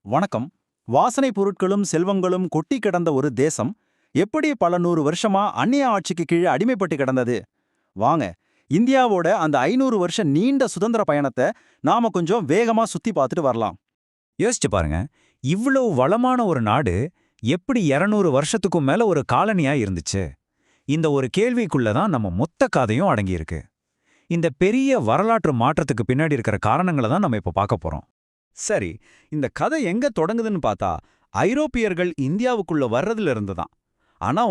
வணக்கம். வாசனை பொருட்களும் செல்வங்களும் கொட்டி கிடந்த ஒரு தேசம் எப்படி பல 100 வருஷமா அந்நிய ஆட்சிக்கு கீழே அடிமைப்பட்டு கிடந்தது? வாங்க, இந்தியாவோட அந்த 500 வருஷ நீண்ட சுதந்திர பயணத்தை நாம கொஞ்சம் வேகமா சுத்தி பார்த்துட்டு வரலாம். யோசிச்சு பாருங்க. இவ்வளவு வளமான ஒரு நாடு எப்படி 200 வருஷத்துக்கும் மேல ஒரு காலனியா இருந்துச்சு? இந்த ஒரு கேள்விக்குள்ள தான் நம்ம மொத்த கதையும் அடங்கியிருக்கு. இந்த பெரிய வரலாற்று மாற்றத்துக்கு பின்னாடி இருக்கிற காரணங்களை தான் நம்ம இப்ப பார்க்க போறோம். சரி, இந்த கதை எங்க தொடங்குதுன்னு பார்த்தா ஐரோப்பியர்கள் இந்தியாவுக்குள்ள வர்றதுல இருந்து தான். ஆனா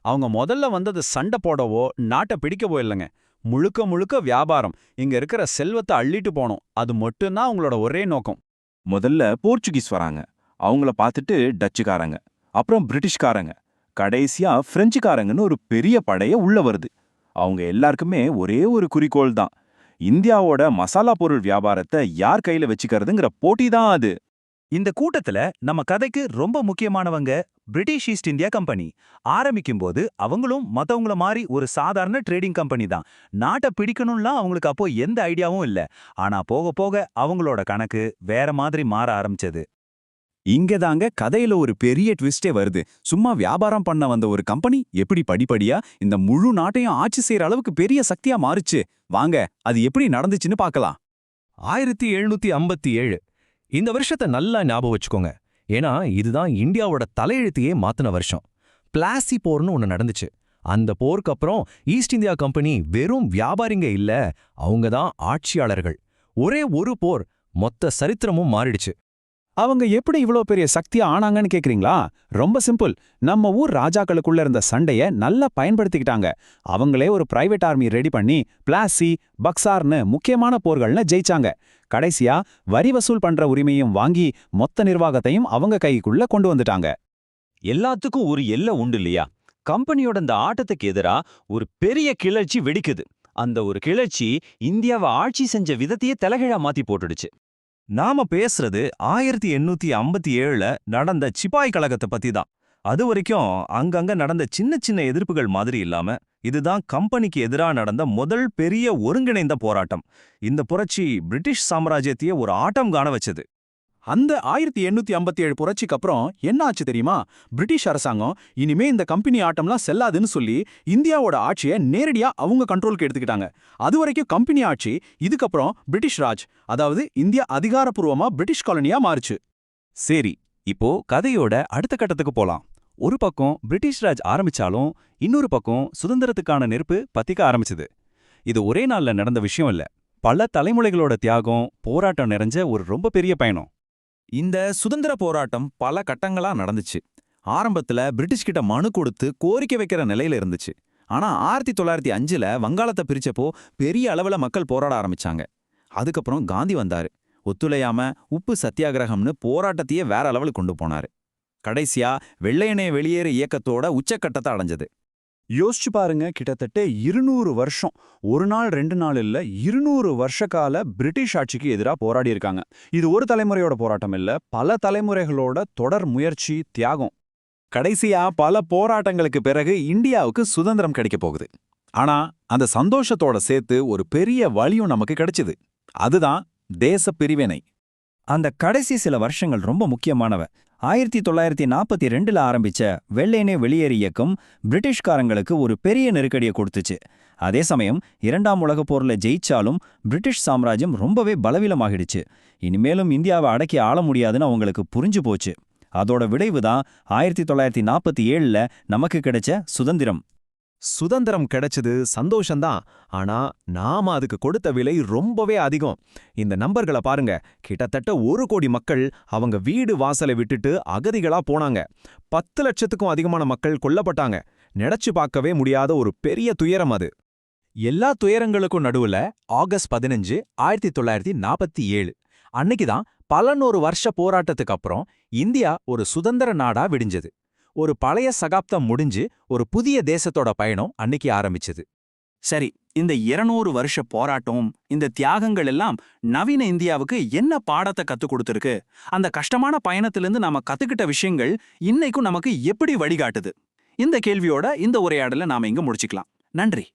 அவங்க முதல்ல வந்தது சண்டை போடவோ நாட்டை பிடிக்கவோ இல்லைங்க. முழுக்க முழுக்க வியாபாரம், இங்க இருக்கிற செல்வத்தை அள்ளிட்டு போனோம், அது மட்டும்தான் அவங்களோட ஒரே நோக்கம். முதல்ல போர்ச்சுகீஸ் வராங்க, அவங்கள பார்த்துட்டு டச்சுக்காரங்க, அப்புறம் பிரிட்டிஷ்காரங்க, கடைசியா பிரெஞ்சுக்காரங்கன்னு ஒரு பெரிய படைய உள்ள வருது. அவங்க எல்லாருக்குமே ஒரே ஒரு குறிக்கோள் தான், இந்தியாவோட மசாலா பொருள் வியாபாரத்தை யார் கையில வச்சுக்கிறதுங்கிற போட்டி தான் அது. இந்த கூட்டத்துல நம்ம கதைக்கு ரொம்ப முக்கியமானவங்க பிரிட்டிஷ் ஈஸ்ட் இந்தியா கம்பெனி. ஆரம்பிக்கும்போது அவங்களும் மத்தவங்கள மாதிரி ஒரு சாதாரண ட்ரேடிங் கம்பெனி தான். நாட்டை பிடிக்கணும்லாம் அவங்களுக்கு அப்போ எந்த ஐடியாவும் இல்ல. ஆனா போக போக அவங்களோட கணக்கு வேற மாதிரி மாற ஆரம்பிச்சது. இங்கதாங்க கதையில ஒரு பெரிய ட்விஸ்டே வருது. சும்மா வியாபாரம் பண்ண வந்த ஒரு கம்பெனி எப்படி படிப்படியா இந்த முழு நாட்டையும் ஆட்சி செய்யற அளவுக்கு பெரிய சக்தியா மாறுச்சு. வாங்க, அது எப்படி நடந்துச்சுன்னு பார்க்கலாம். 1757 இந்த வருஷத்தை நல்லா ஞாபகம் வச்சுக்கோங்க. ஏன்னா இதுதான் இந்தியாவோட தலையெழுத்தையே மாத்தின வருஷம். பிளாசி போர்னு ஒன்று நடந்துச்சு. அந்த போருக்கு அப்புறம் ஈஸ்ட் இந்தியா கம்பெனி வெறும் வியாபாரிங்க இல்ல, அவங்க தான் ஆட்சியாளர்கள். ஒரே ஒரு போர், மொத்த சரித்திரமும் மாறிடுச்சு. அவங்க எப்படி இவ்வளோ பெரிய சக்தியா ஆனாங்கன்னு கேக்குறீங்களா? ரொம்ப சிம்பிள். நம்ம ஊர் ராஜாக்களுக்குள்ள இருந்த சண்டைய நல்லா பயன்படுத்திக்கிட்டாங்க. அவங்களே ஒரு பிரைவேட் ஆர்மி ரெடி பண்ணி பிளாசி, பக்சார்னு முக்கியமான போர்கள்னு ஜெயிச்சாங்க. கடைசியா வரி வசூல் பண்ற உரிமையும் வாங்கி மொத்த நிர்வாகத்தையும் அவங்க கைக்குள்ள கொண்டு வந்துட்டாங்க. எல்லாத்துக்கும் ஒரு எல்லை உண்டு இல்லையா? கம்பெனியோட இந்த ஆட்டத்துக்கு எதிரா ஒரு பெரிய கிளர்ச்சி வெடிக்குது. அந்த ஒரு கிளர்ச்சி இந்தியாவை ஆட்சி செஞ்ச விதத்தையே தலைகீழா மாத்தி போட்டுடுச்சு. நாம பேசுறது 1857 நடந்த சிப்பாய் கழகத்தை பத்தி தான். அது வரைக்கும் அங்கங்க நடந்த சின்ன சின்ன எதிர்ப்புகள் மாதிரி இல்லாம இதுதான் கம்பெனிக்கு எதிராக நடந்த முதல் பெரிய ஒருங்கிணைந்த போராட்டம். இந்த புரட்சி பிரிட்டிஷ் சாம்ராஜ்யத்தையே ஒரு ஆட்டம் காண வச்சது. அந்த 1857 புரட்சிக்கு அப்புறம் என்ன ஆச்சு தெரியுமா? பிரிட்டிஷ் அரசாங்கம் இனிமே இந்த கம்பெனி ஆட்டம்லாம் செல்லாதுன்னு சொல்லி இந்தியாவோட ஆட்சியை நேரடியா அவங்க கண்ட்ரோலுக்கு எடுத்துக்கிட்டாங்க. அது வரைக்கும் கம்பெனி ஆட்சி, இதுக்கப்புறம் பிரிட்டிஷ் ராஜ், அதாவது இந்தியா அதிகாரப்பூர்வமா பிரிட்டிஷ் காலனியா மாறுச்சு. சரி, இப்போ கதையோட அடுத்த கட்டத்துக்கு போலாம். ஒரு பக்கம் பிரிட்டிஷ் ராஜ் ஆரம்பிச்சாலும் இன்னொரு பக்கம் சுதந்திரத்துக்கான நெருப்பு பத்திக்க ஆரம்பிச்சது. இது ஒரே நாள்ல நடந்த விஷயம் இல்ல, பல தலைமுறைகளோட தியாகம், போராட்டம் நிறைஞ்ச ஒரு ரொம்ப பெரிய பயணம். இந்த சுதந்திர போராட்டம் பல கட்டங்களா நடந்துச்சு. ஆரம்பத்துல பிரிட்டிஷ் கிட்ட மனு கொடுத்து கோரிக்கை வைக்கிற நிலையில இருந்துச்சு. ஆனா 1905ல வங்காளத்தை பிரிச்சப்போ பெரிய அளவுல மக்கள் போராட ஆரம்பிச்சாங்க. அதுக்கப்புறம் காந்தி வந்தாரு. ஒத்துழையாம உப்பு சத்தியாகிரகம்னு போராட்டத்தையே வேற அளவுக்கு கொண்டு போனாரு. கடைசியா வெள்ளையனே வெளியேறு இயக்கத்தோட உச்சக்கட்டத்தை அடைஞ்சது. யோசிச்சு பாருங்க, கிட்டத்தட்ட 200 வருஷம், ஒரு நாள் 2 நாள் இல்ல, 200 வருஷ கால பிரிட்டிஷ் ஆட்சிக்கு எதிராக போராடி இருக்காங்க. இது ஒரு தலைமுறையோட போராட்டம் இல்ல, பல தலைமுறைகளோட தொடர் முயற்சி, தியாகம். கடைசியா பல போராட்டங்களுக்கு பிறகு இந்தியாவுக்கு சுதந்திரம் கிடைக்க போகுது. ஆனா அந்த சந்தோஷத்தோட சேர்த்து ஒரு பெரிய வலியும் நமக்கு கிடைச்சது. அதுதான் தேச பிரிவினை. அந்த கடைசி சில வருஷங்கள் ரொம்ப முக்கியமானவ. 1942ல ஆரம்பிச்ச வெள்ளையனே வெளியேறு இயக்கம் பிரிட்டிஷ்காரங்களுக்கு ஒரு பெரிய நெருக்கடியை கொடுத்துச்சு. அதே சமயம் 2ஆம் உலகப் போர்ல ஜெயிச்சாலும் பிரிட்டிஷ் சாம்ராஜ்யம் ரொம்பவே பலவீனமாகிடுச்சு. இனிமேலும் இந்தியாவை அடக்கி ஆள முடியாதுன்னு அவங்களுக்கு புரிஞ்சு போச்சு. அதோட விளைவு தான் 1947ல நமக்கு கிடைச்ச சுதந்திரம். சுதந்திரம் கிடைச்சது சந்தோஷம்தான். ஆனா நாம அதுக்கு கொடுத்த விலை ரொம்பவே அதிகம். இந்த நம்பர்களை பாருங்க. கிட்டத்தட்ட 1 கோடி மக்கள் அவங்க வீடு வாசலை விட்டுட்டு அகதிகளா போனாங்க. 10 லட்சத்துக்கும் அதிகமான மக்கள் கொல்லப்பட்டாங்க. நினைச்சு பார்க்கவே முடியாத ஒரு பெரிய துயரம் அது. எல்லா துயரங்களுக்கும் நடுவுல ஆகஸ்ட் 15, 1947 அன்னைக்குதான் பல 100 வருஷ போராட்டத்துக்கு அப்புறம் இந்தியா ஒரு சுதந்திர நாடா விடிஞ்சது. ஒரு பழைய சகாப்தம் முடிஞ்சு ஒரு புதிய தேசத்தோட பயணம் அன்னைக்கு ஆரம்பிச்சது. சரி, இந்த 200 வருஷ போராட்டம், இந்த தியாகங்கள் எல்லாம் நவீன இந்தியாவுக்கு என்ன பாடத்தை கத்துக் கொடுத்திருக்கு? அந்த கஷ்டமான பயணத்திலிருந்து நாம கத்துக்கிட்ட விஷயங்கள் இன்னைக்கும் நமக்கு எப்படி வழிகாட்டுது? இந்த கேள்வியோட இந்த உரையாடலை நாம இங்க முடிச்சுக்கலாம். நன்றி.